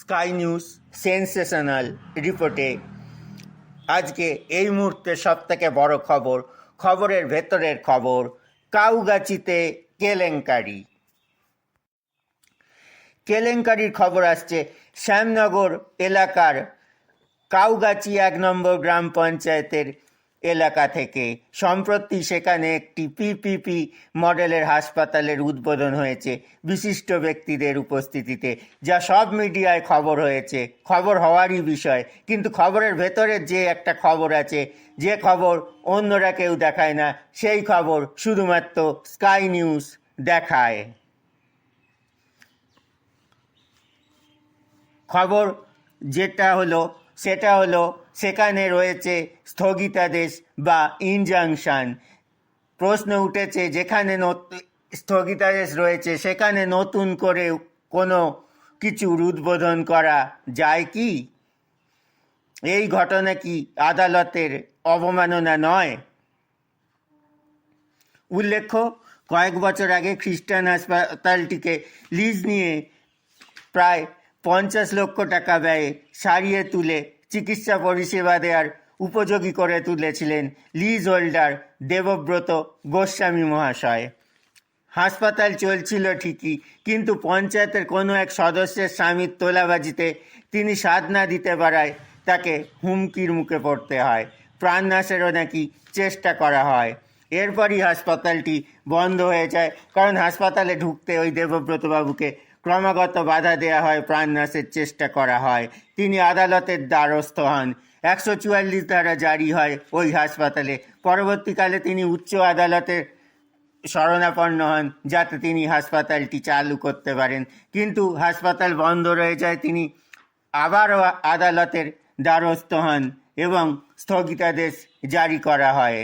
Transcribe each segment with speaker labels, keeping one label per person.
Speaker 1: Sky news sensational রিপোর্টে আজকে এই মুহূর্তে সবথেকে বড় খবরের ভেতরের খবর। কাউগাছিতে কেলেঙ্কারির খবর আসছে শ্যামনগর এলাকার কাউগাছি 1 নম্বর গ্রাম পঞ্চায়েতের এলাকা থেকে। সম্প্রতি সেখানে একটি পিপিপি মডেলের হাসপাতালের উদ্বোধন হয়েছে বিশিষ্ট ব্যক্তিদের উপস্থিতিতে, যা সব মিডিয়ায় খবর হয়েছে, খবর হওয়ারই বিষয়। কিন্তু খবরের ভেতরের যে একটা খবর আছে, যে খবর অন্যরা কেউ দেখায় না, সেই খবর শুধুমাত্র স্কাই নিউজ দেখায়। খবর সেটা হলো সেখানে রয়েছে স্থগিতাদেশ বা ইনজাংশন। প্রশ্ন উঠেছে, যেখানে স্থগিতাদেশ রয়েছে সেখানে নতুন করে কোনো কিছুর উদ্বোধন করা যায় কি? এই ঘটনা কি আদালতের অবমাননা নয়? উল্লেখ্য, কয়েক বছর আগে খ্রিস্টান হাসপাতালটিকে লিজ নিয়ে প্রায় 50 লক্ষ টাকা ব্যয়ে সারিয়ে তুলে চিকিৎসা পরিষেবা দেওয়ার উপযোগী করে তুলেছিলেন লিজ হোল্ডার দেবব্রত গোস্বামী মহাশয়। হাসপাতাল চলছিল ঠিকই, কিন্তু পঞ্চায়েতের কোনো এক সদস্যের স্বামীর তোলাবাজিতে তিনি সাধ না দিতে পারায় তাকে হুমকির মুখে পড়তে হয়। প্রাণনাশেরও নাকি চেষ্টা করা হয়। এরপরই হাসপাতালটি বন্ধ হয়ে যায়, কারণ হাসপাতালে ঢুকতে ওই দেবব্রতবাবুকে ক্রমাগত বাধা দেওয়া হয়, প্রাণনাশের চেষ্টা করা হয়। তিনি আদালতের দ্বারস্থ হন। 144 ধারা জারি হয় ওই হাসপাতালে। পরবর্তীকালে তিনি উচ্চ আদালতের শরণাপন্ন হন, যাতে তিনি হাসপাতালটি চালু করতে পারেন। কিন্তু হাসপাতাল বন্ধ রয়ে যায়। তিনি আবারও আদালতের দ্বারস্থ হন এবং স্থগিতাদেশ জারি করা হয়,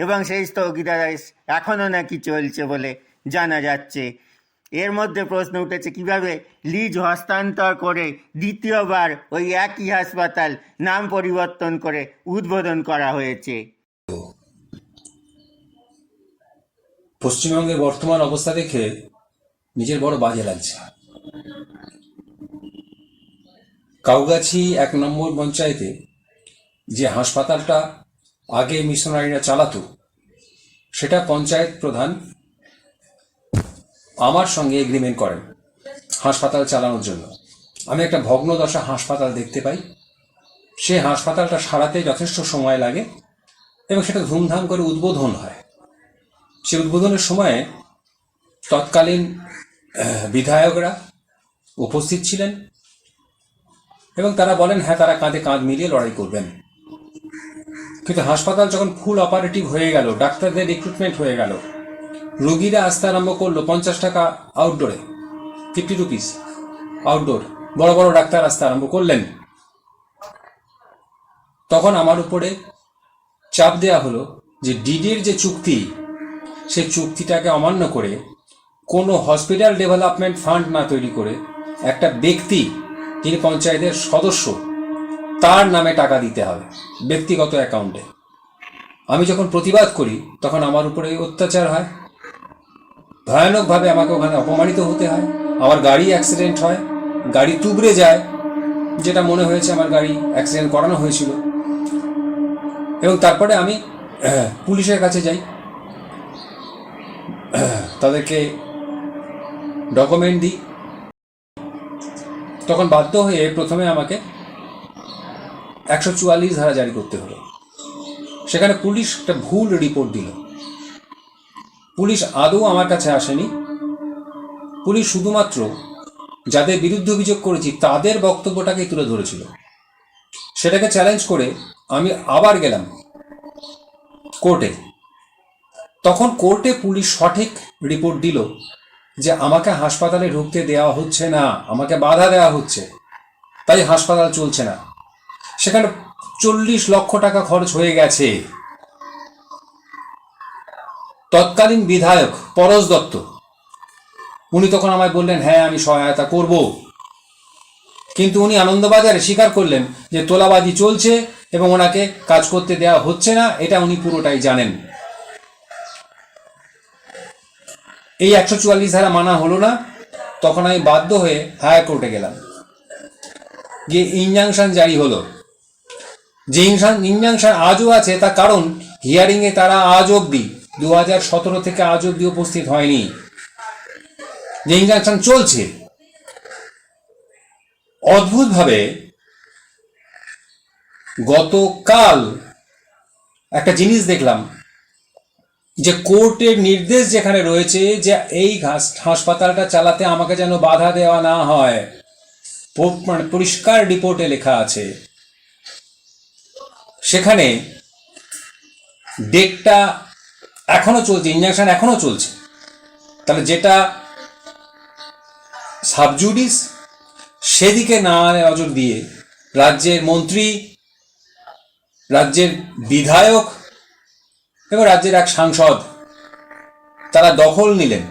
Speaker 1: এবং সেই স্থগিতাদেশ এখনও নাকি চলছে বলে জানা যাচ্ছে। এর মধ্যে প্রশ্ন উঠেছে, কিভাবে লিজ হস্তান্তর করে দ্বিতীয়বার ওই একই হাসপাতাল নাম পরিবর্তন করে উদ্বোধন করা হয়েছে।
Speaker 2: পশ্চিমবঙ্গের বর্তমান অবস্থা দেখে নিজের বড় বাজে লাগছে। কাউগাছি 1 নম্বর পঞ্চায়েতে যে হাসপাতালটা আগে মিশনারিরা চালাতো, সেটা পঞ্চায়েত প্রধান আমার সঙ্গে এগ্রিমেন্ট করেন হাসপাতাল চালানোর জন্য। আমি একটা ভগ্নদশা হাসপাতাল দেখতে পাই। সে হাসপাতালটা সারাতে যথেষ্ট সময় লাগে এবং সেটা ধুমধাম করে উদ্বোধন হয়। সে উদ্বোধনের সময়ে তৎকালীন বিধায়করা উপস্থিত ছিলেন এবং তারা বলেন, হ্যাঁ, তারা কাঁধে কাঁধ মিলিয়ে লড়াই করবেন। কিন্তু হাসপাতাল যখন ফুল অপারেটিভ হয়ে গেল, ডাক্তারদের রিক্রুটমেন্ট হয়ে গেল, রোগীরা আসতে আরম্ভ করলো 50 টাকা আউটডোরে, 50 রুপিস আউটডোর, বড় বড় ডাক্তার আসতে আরম্ভ করলেন, তখন আমার উপরে চাপ দেওয়া হলো যে ডিডির যে চুক্তি, সেই চুক্তিটাকে অমান্য করে কোনো হসপিটাল ডেভেলপমেন্ট ফান্ড না তৈরি করে একটা ব্যক্তি, যিনি পঞ্চায়েতের সদস্য, তার নামে টাকা দিতে হবে ব্যক্তিগত অ্যাকাউন্টে। আমি যখন প্রতিবাদ করি তখন আমার উপরে অত্যাচার হয়, ভয়ানকভাবে আমাকে ওখানে অপমানিত হতে হয়। আমার গাড়ি অ্যাক্সিডেন্ট হয়, গাড়ি তুবড়ে যায়, যেটা মনে হয়েছে আমার গাড়ি অ্যাক্সিডেন্ট করানো হয়েছিল। এবং তারপরে আমি পুলিশের কাছে যাই, তাদেরকে ডকুমেন্ট দিই। তখন বাধ্য হয়ে প্রথমে আমাকে 144 ধারা জারি করতে হলো। সেখানে পুলিশ একটা ভুল রিপোর্ট দিল। পুলিশ আদৌ আমার কাছে আসেনি। পুলিশ শুধুমাত্র যাদের বিরুদ্ধে অভিযোগ করেছি তাদের বক্তব্যটাকে তুলে ধরেছিল। সেটাকে চ্যালেঞ্জ করে আমি আবার গেলাম কোর্টে। তখন কোর্টে পুলিশ সঠিক রিপোর্ট দিল যে আমাকে হাসপাতালে ঢুকতে দেওয়া হচ্ছে না, আমাকে বাধা দেওয়া হচ্ছে, তাই হাসপাতাল চলছে না। সেখানে 40 লক্ষ টাকা খরচ হয়ে গেছে। তৎকালীন বিধায়ক পরশ দত্ত, উনি তখন আমায় বললেন, হ্যাঁ, আমি সহায়তা করব। কিন্তু উনি আনন্দবাজারে স্বীকার করলেন যে তোলাবাজি চলছে এবং ওনাকে কাজ করতে দেওয়া হচ্ছে না, এটা উনি পুরোটাই জানেন। এই 144 ধারা মানা হলো না। তখন আমি বাধ্য হয়ে হাইকোর্টে গেলাম। গিয়ে ইনজাংশন জারি হলো। যে ইনজাংশন আজও আছে, তার কারণ হিয়ারিংয়ে তারা আজ অবধি 2017 থেকে আজ অবধি উপস্থিত হয়নি। যে ইনজাংশন চলছে, অদ্ভুতভাবে গতকাল একটা জিনিস দেখলাম যে কোর্টের নির্দেশ যেখানে রয়েছে যে এই হাসপাতালটা চালাতে আমাকে যেন বাধা দেওয়া না হয়, মানে পরিষ্কার রিপোর্টে লেখা আছে, সেখানে ডেটটা এখনো চলছে, ইনজাংশন এখনো চলছে। তাহলে যেটা সাবজুডিস সেদিকে না নজর দিয়ে রাজ্যের মন্ত্রী, রাজ্যের বিধায়ক এবং রাজ্যের এক সাংসদ তারা দখল নিলেন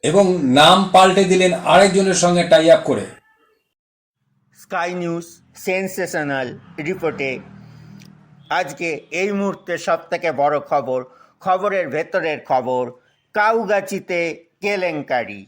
Speaker 2: এবং নাম পাল্টে দিলেন আরেকজনের সঙ্গে টাই আপ করে।
Speaker 1: স্কাই নিউজ সেন্সেশনাল রিপোর্টে আজকে এই মুহূর্তে সবথেকে বড় খবর, খবরের ভেতরের খবর, কাউগাছিতে কেলেঙ্কারি।